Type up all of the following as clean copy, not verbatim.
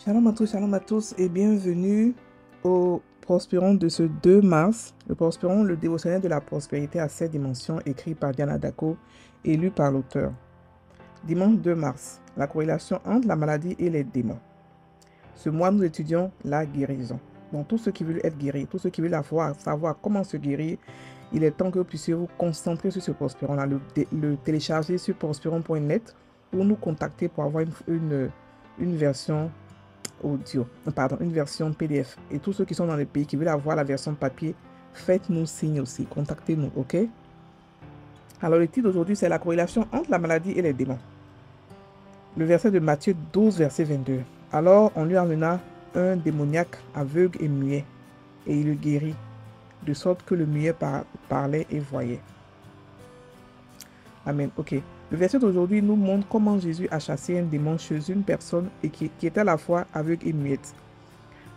Shalom à tous et bienvenue au Prospérons de ce 2 mars. Le Prospérons, le dévotionnel de la prospérité à 7 dimensions, écrit par Diana Dako et lu par l'auteur. Dimanche 2 mars, la corrélation entre la maladie et les démons. Ce mois, nous étudions la guérison. Donc, tous ceux qui veulent être guéris, tous ceux qui veulent savoir comment se guérir, il est temps que vous puissiez vous concentrer sur ce Prospérons-là, le télécharger sur prospérons.net ou nous contacter pour avoir une version audio, une version PDF. Et tous ceux qui sont dans les pays qui veulent avoir la version papier, faites-nous signe aussi, contactez-nous, ok? Alors le titre d'aujourd'hui, c'est la corrélation entre la maladie et les démons. Le verset de Matthieu 12, verset 22. Alors on lui amena un démoniaque aveugle et muet, et il le guérit, de sorte que le muet parlait et voyait. Amen, ok. Le verset d'aujourd'hui nous montre comment Jésus a chassé un démon chez une personne et qui était à la fois aveugle et muette.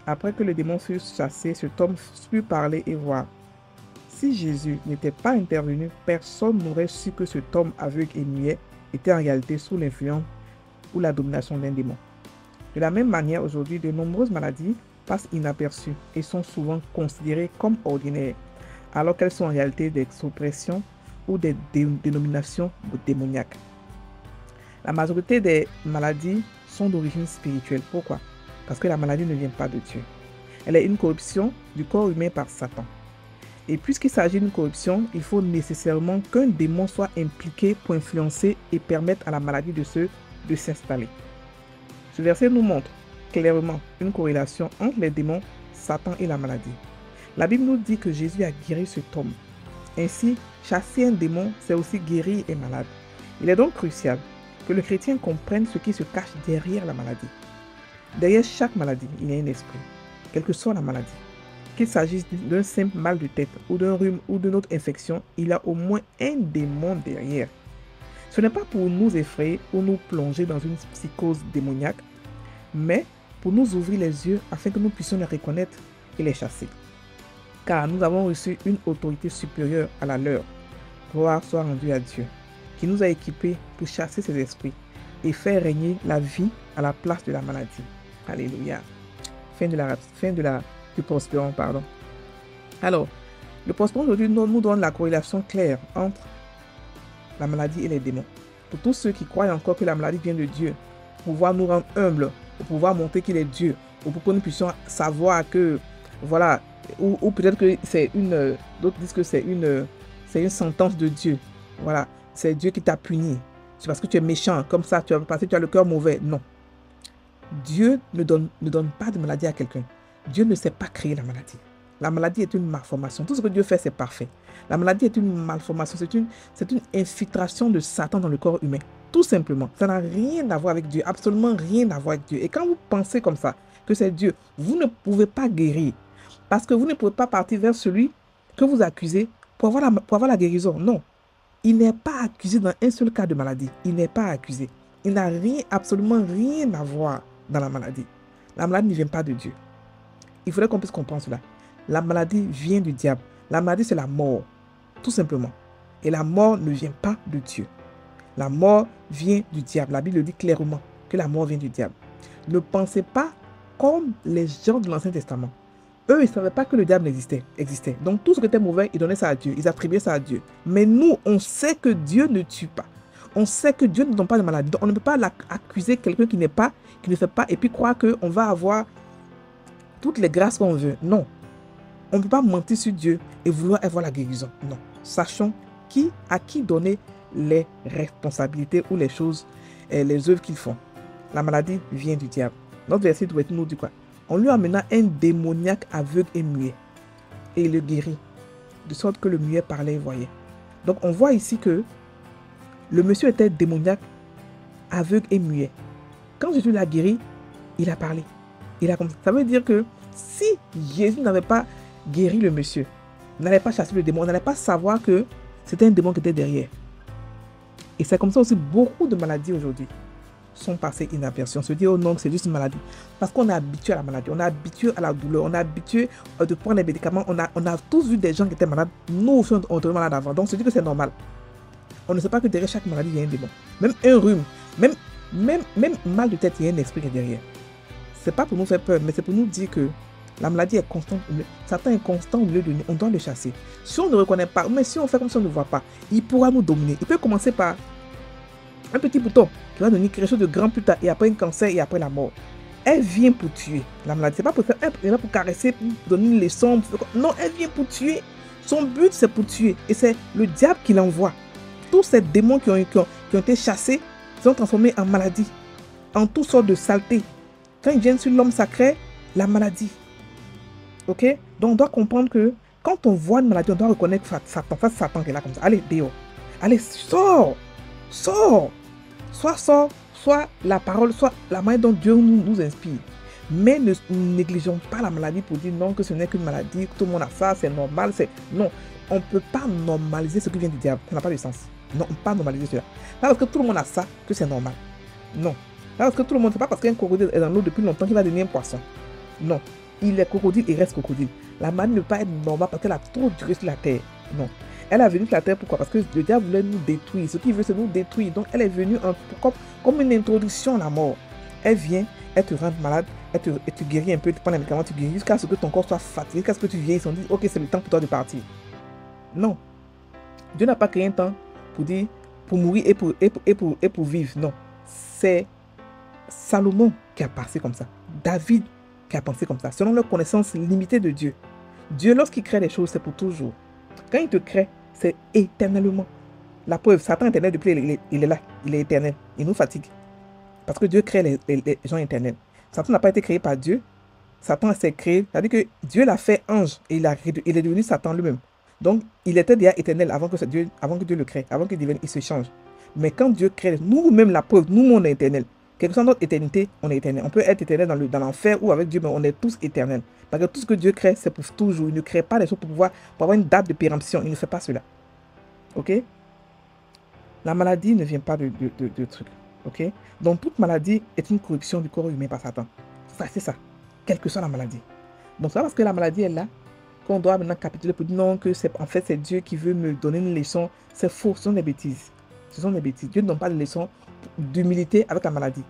Après que le démon fut chassé, cet homme put parler et voir. Si Jésus n'était pas intervenu, personne n'aurait su que cet homme aveugle et muet était en réalité sous l'influence ou la domination d'un démon. De la même manière, aujourd'hui, de nombreuses maladies passent inaperçues et sont souvent considérées comme ordinaires, alors qu'elles sont en réalité des oppressions ou des dénominations démoniaques. La majorité des maladies sont d'origine spirituelle. Pourquoi? Parce que la maladie ne vient pas de Dieu. Elle est une corruption du corps humain par Satan. Et puisqu'il s'agit d'une corruption, il faut nécessairement qu'un démon soit impliqué pour influencer et permettre à la maladie de s'installer. Ce verset nous montre clairement une corrélation entre les démons, Satan et la maladie. La Bible nous dit que Jésus a guéri cet homme. Ainsi, chasser un démon, c'est aussi guérir un malade. Il est donc crucial que le chrétien comprenne ce qui se cache derrière la maladie. Derrière chaque maladie, il y a un esprit, quelle que soit la maladie. Qu'il s'agisse d'un simple mal de tête ou d'un rhume ou d'une autre infection, il y a au moins un démon derrière. Ce n'est pas pour nous effrayer ou nous plonger dans une psychose démoniaque, mais pour nous ouvrir les yeux afin que nous puissions les reconnaître et les chasser. Car nous avons reçu une autorité supérieure à la leur. Gloire soit rendue à Dieu, qui nous a équipés pour chasser ces esprits et faire régner la vie à la place de la maladie. Alléluia. Du Prospérons, pardon. Alors, le Prospérons aujourd'hui nous donne la corrélation claire entre la maladie et les démons. Pour tous ceux qui croient encore que la maladie vient de Dieu, pour pouvoir nous rendre humbles, pour pouvoir montrer qu'il est Dieu, ou pour que nous puissions savoir que, voilà, ou peut-être que c'est d'autres disent que c'est une sentence de Dieu. Voilà, c'est Dieu qui t'a puni. C'est parce que tu es méchant, comme ça, parce que tu as le cœur mauvais. Non. Dieu ne donne pas de maladie à quelqu'un. Dieu ne sait pas créer la maladie. La maladie est une malformation. Tout ce que Dieu fait, c'est parfait. La maladie est une malformation. C'est une infiltration de Satan dans le corps humain. Tout simplement. Ça n'a rien à voir avec Dieu. Absolument rien à voir avec Dieu. Et quand vous pensez comme ça, que c'est Dieu, vous ne pouvez pas guérir. Parce que vous ne pouvez pas partir vers celui que vous accusez pour avoir la guérison. Non. Il n'est pas accusé dans un seul cas de maladie. Il n'est pas accusé. Il n'a absolument rien à voir dans la maladie. La maladie ne vient pas de Dieu. Il faudrait qu'on puisse comprendre cela. La maladie vient du diable. La maladie, c'est la mort. Tout simplement. Et la mort ne vient pas de Dieu. La mort vient du diable. La Bible le dit clairement que la mort vient du diable. Ne pensez pas comme les gens de l'Ancien Testament. Eux, ils ne savaient pas que le diable existait. Donc, tout ce qui était mauvais, ils donnaient ça à Dieu. Ils attribuaient ça à Dieu. Mais nous, on sait que Dieu ne tue pas. On sait que Dieu ne donne pas de maladie. Donc, on ne peut pas accuser quelqu'un qui ne fait pas, et puis croire qu'on va avoir toutes les grâces qu'on veut. Non. On ne peut pas mentir sur Dieu et vouloir avoir la guérison. Non. Sachons à qui donner les responsabilités ou les choses, les œuvres qu'ils font. La maladie vient du diable. Notre verset doit nous dire quoi? On lui amena un démoniaque aveugle et muet, et il le guérit, de sorte que le muet parlait et voyait. Donc on voit ici que le monsieur était démoniaque, aveugle et muet. Quand Jésus l'a guéri, il a parlé. Ça veut dire que si Jésus n'avait pas guéri le monsieur, n'allait pas chasser le démon, on n'allait pas savoir que c'était un démon qui était derrière. Et c'est comme ça aussi beaucoup de maladies aujourd'hui sont passées inaperçues. On se dit, oh non, c'est juste une maladie. Parce qu'on est habitué à la maladie, on est habitué à la douleur, on est habitué de prendre les médicaments. On a tous vu des gens qui étaient malades. Nous aussi, on était malades avant. Donc, on se dit que c'est normal. On ne sait pas que derrière chaque maladie, il y a un démon. Même un rhume, même mal de tête, il y a un esprit qui est derrière. c'est pas pour nous faire peur, mais c'est pour nous dire que la maladie est constante. Satan est constant au milieu de nous. On doit le chasser. Si on ne reconnaît pas, mais si on fait comme si on ne voit pas, il pourra nous dominer. Il peut commencer par un petit bouton qui va devenir quelque chose de grand plus tard, et après un cancer, et après la mort. Elle vient pour tuer. La maladie, c'est pas pour faire, elle est pour caresser, pour donner une leçon. Non, elle vient pour tuer. Son but, c'est pour tuer. Et c'est le diable qui l'envoie. Tous ces démons qui ont été chassés sont transformés en maladie, en toutes sortes de saletés. Quand ils viennent sur l'homme sacré, la maladie. Ok? Donc on doit comprendre que quand on voit une maladie, on doit reconnaître Satan. Ça, c'est Satan qui est là comme ça. Allez, dehors. Allez, sors. Sors. Soit sort, soit la parole, soit la manière dont Dieu nous inspire. Mais ne négligeons pas la maladie pour dire non, que ce n'est qu'une maladie, que tout le monde a ça, c'est normal. Non, on ne peut pas normaliser ce qui vient du diable. Ça n'a pas de sens. Non, on ne peut pas normaliser cela. Pas parce que tout le monde a ça que c'est normal. Non. Pas parce que tout le monde, c'est pas parce qu'un crocodile est dans l'eau depuis longtemps qu'il va devenir un poisson. Non. Il est crocodile, il reste crocodile. La maladie ne peut pas être normale parce qu'elle a trop duré sur la terre. Non. Elle est venue sur la terre pourquoi? Parce que le diable voulait nous détruire. Ce qu'il veut, c'est nous détruire. Donc, elle est venue comme une introduction à la mort. Elle vient, elle te rend malade, elle te guérit un peu, tu prends les médicaments, tu guéris jusqu'à ce que ton corps soit fatigué, jusqu'à ce que tu vieillisses. On dit, ok, c'est le temps pour toi de partir. Non. Dieu n'a pas créé un temps pour dire, pour mourir et pour vivre. Non. C'est Salomon qui a pensé comme ça. David qui a pensé comme ça. Selon leur connaissance limitée de Dieu. Dieu, lorsqu'il crée les choses, c'est pour toujours. Quand il te crée, c'est éternellement. La preuve, Satan est éternel depuis il est là, il est éternel. Il nous fatigue. Parce que Dieu crée les gens éternels. Satan n'a pas été créé par Dieu. Satan s'est créé, c'est-à-dire que Dieu l'a fait ange et il est devenu Satan lui-même. Donc, il était déjà éternel avant que Dieu le crée, avant qu'il devienne, il se change. Mais quand Dieu crée, nous-mêmes, la preuve, nous, on est éternel. Quelque chose dans notre éternité, on est éternel. On peut être éternel dans l'enfer ou avec Dieu, mais on est tous éternels. Parce que tout ce que Dieu crée, c'est pour toujours. Il ne crée pas les choses pour avoir une date de péremption. Il ne fait pas cela. Ok? La maladie ne vient pas de trucs. Ok? Donc, toute maladie est une corruption du corps humain par Satan. Ça, c'est ça. Quelle que soit la maladie. Donc, c'est parce que la maladie est là qu'on doit maintenant capituler pour dire non, que en fait, c'est Dieu qui veut me donner une leçon. C'est faux. Ce sont des bêtises. Ce sont des bêtises. Dieu ne donne pas de leçon d'humilité avec la maladie.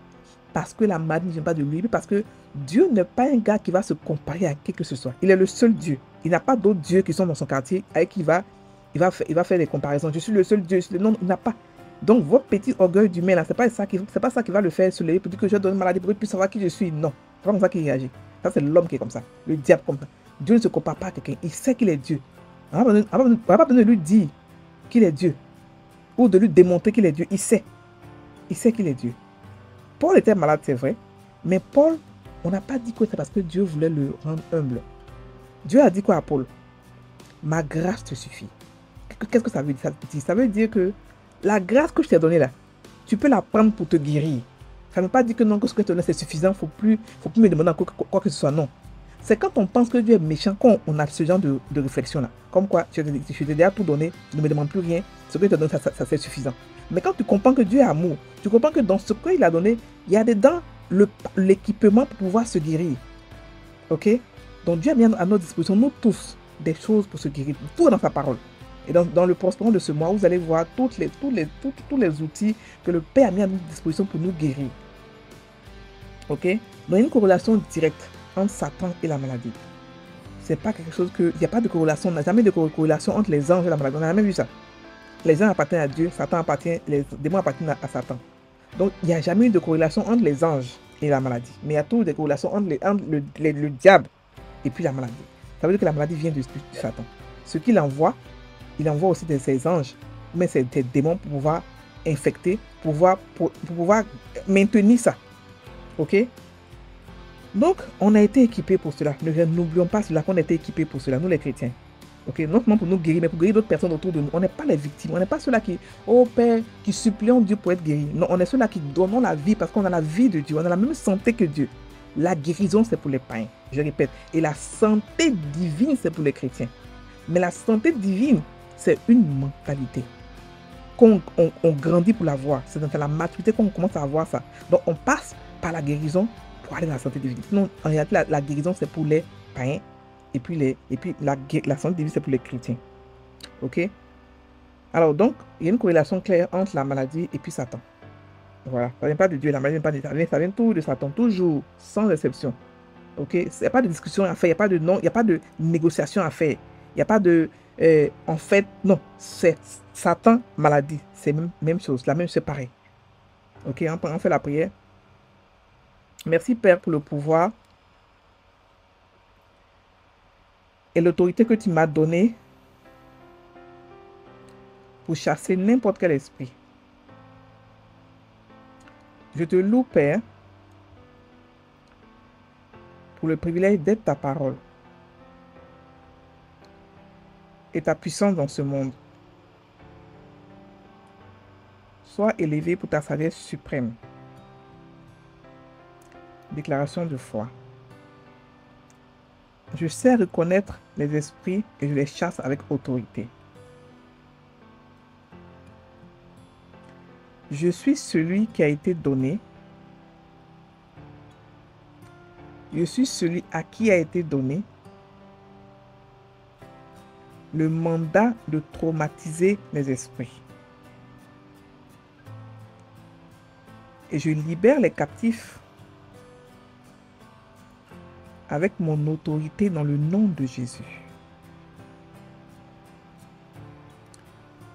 Parce que la maladie ne vient pas de lui. Parce que Dieu n'est pas un gars qui va se comparer à qui que ce soit. Il est le seul Dieu. Il n'a pas d'autres dieux qui sont dans son quartier avec qui il va faire des comparaisons. Je suis le seul Dieu. Non, il n'a pas. Donc, votre petit orgueil d'humain, là, c'est pas ça qui va le faire soulever pour dire que je donne une maladie pour qu'il puisse savoir qui je suis. Non. C'est pas comme ça qu'il réagit. Ça, c'est l'homme qui est comme ça. Le diable comme ça. Dieu ne se compare pas à quelqu'un. Il sait qu'il est Dieu. On n'a pas besoin de lui dire qu'il est Dieu. Ou de lui démontrer qu'il est Dieu. Il sait. Il sait qu'il est Dieu. Paul était malade, c'est vrai. Mais Paul, on n'a pas dit que c'est parce que Dieu voulait le rendre humble. Dieu a dit quoi à Paul? Ma grâce te suffit. Qu'est-ce que ça veut dire? Ça veut dire que la grâce que je t'ai donnée là, tu peux la prendre pour te guérir. Ça ne veut pas dire que non, que ce que je te donne c'est suffisant, faut plus me demander quoi que ce soit. Non. C'est quand on pense que Dieu est méchant, quand on a ce genre de réflexion là. Comme quoi, je t'ai déjà tout donné, ne me demande plus rien, ce que je te donne, ça c'est suffisant. Mais quand tu comprends que Dieu est amour, tu comprends que dans ce qu'il a donné, il y a dedans l'équipement pour pouvoir se guérir. Ok? Donc Dieu a mis à notre disposition, nous tous, des choses pour se guérir. Tout est dans sa parole. Et dans le prospérant de ce mois, vous allez voir tous les outils que le Père a mis à notre disposition pour nous guérir. Ok? Donc il y a une corrélation directe entre Satan et la maladie. C'est pas quelque chose que... Il n'y a pas de corrélation, on n'a jamais de corrélation entre les anges et la maladie. On n'a jamais vu ça. Les anges appartiennent à Dieu, les démons appartiennent à Satan. Donc, il n'y a jamais eu de corrélation entre les anges et la maladie. Mais il y a toujours des corrélations entre le diable et puis la maladie. Ça veut dire que la maladie vient de Satan. Ce qu'il envoie, il envoie aussi ses anges, mais c'est des démons pour pouvoir infecter, pour pouvoir maintenir ça. Ok? Donc, on a été équipés pour cela. N'oublions pas cela qu'on a été équipés pour cela, nous les chrétiens. Okay? Non seulement pour nous guérir, mais pour guérir d'autres personnes autour de nous. On n'est pas les victimes. On n'est pas ceux-là qui, oh Père, qui supplions Dieu pour être guéris. Non, on est ceux-là qui donnons la vie parce qu'on a la vie de Dieu. On a la même santé que Dieu. La guérison, c'est pour les païens. Je répète. Et la santé divine, c'est pour les chrétiens. Mais la santé divine, c'est une mentalité. Qu'on grandit pour la voir. C'est dans la maturité qu'on commence à avoir ça. Donc, on passe par la guérison pour aller dans la santé divine. Sinon, en réalité, la guérison, c'est pour les païens. Et puis la santé divine, c'est pour les chrétiens. Ok? Alors donc, il y a une corrélation claire entre la maladie et puis Satan. Voilà, ça vient pas de Dieu, la maladie vient pas de Dieu, ça vient tout de Satan, toujours, sans exception. Ok, il n'y a pas de discussion à faire, il n'y a pas de non, il n'y a pas de négociation à faire, il n'y a pas de, en fait, non, c'est Satan, maladie, c'est même chose, la même, c'est pareil. Ok, on fait la prière. Merci Père pour le pouvoir et l'autorité que tu m'as donnée pour chasser n'importe quel esprit. Je te loue, Père, pour le privilège d'être ta parole et ta puissance dans ce monde. Sois élevé pour ta sagesse suprême. Déclaration de foi. Je sais reconnaître les esprits et je les chasse avec autorité. Je suis celui qui a été donné. Je suis celui à qui a été donné le mandat de traumatiser les esprits. Et je libère les captifs avec mon autorité dans le nom de Jésus.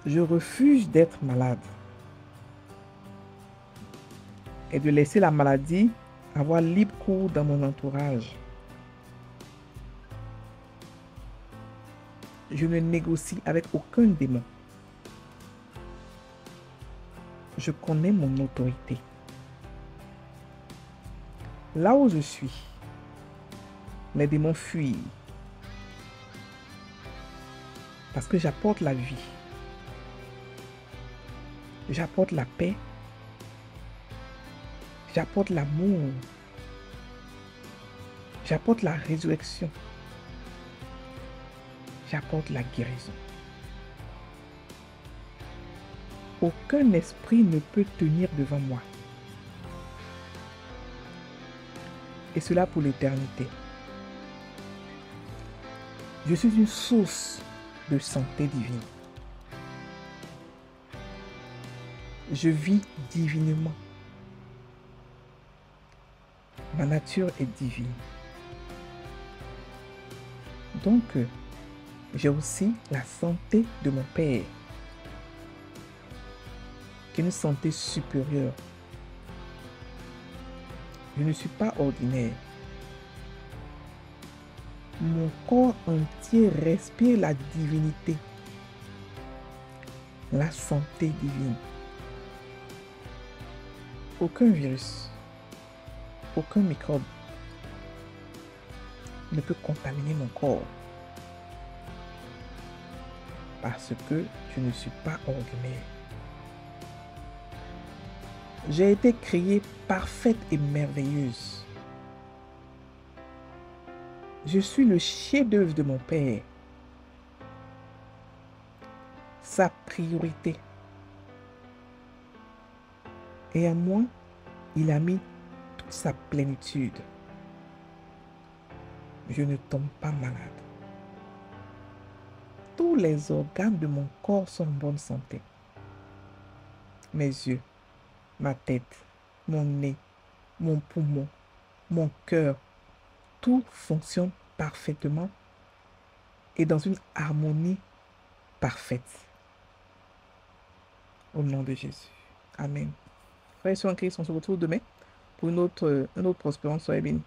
Je refuse d'être malade et de laisser la maladie avoir libre cours dans mon entourage. Je ne négocie avec aucun démon. Je connais mon autorité. Là où je suis, les démons fuient parce que j'apporte la vie. J'apporte la paix. J'apporte l'amour. J'apporte la résurrection. J'apporte la guérison. Aucun esprit ne peut tenir devant moi. Et cela pour l'éternité. Je suis une source de santé divine. Je vis divinement. Ma nature est divine. Donc, j'ai aussi la santé de mon Père, qui est une santé supérieure. Je ne suis pas ordinaire. Mon corps entier respire la divinité, la santé divine. Aucun virus, aucun microbe ne peut contaminer mon corps parce que je ne suis pas ordinaire. J'ai été créée parfaite et merveilleuse. Je suis le chef-d'œuvre de mon Père. Sa priorité. Et en moi, il a mis toute sa plénitude. Je ne tombe pas malade. Tous les organes de mon corps sont en bonne santé. Mes yeux, ma tête, mon nez, mon poumon, mon cœur, tout fonctionne parfaitement et dans une harmonie parfaite. Au nom de Jésus. Amen. Frères et sœurs en Christ, on se retrouve demain pour un autre prospérant. Soyez bénis.